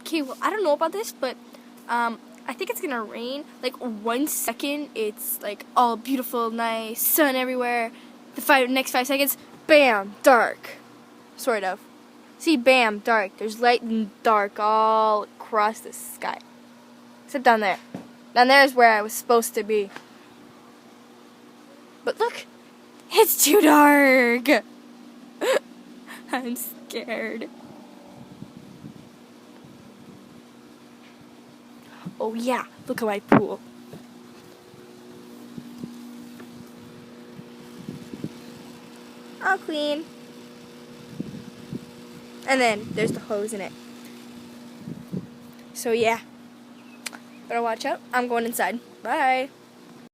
Okay, well, I don't know about this, but I think it's gonna rain. Like 1 second, it's like all beautiful, nice, sun everywhere. The next 5 seconds, bam, dark. Sort of. See, bam, dark. There's light and dark all across the sky. Except down there. Down there is where I was supposed to be. But look, it's too dark. I'm scared. Oh yeah, look at my pool. All clean. And then there's the hose in it. So yeah. Better watch out. I'm going inside. Bye.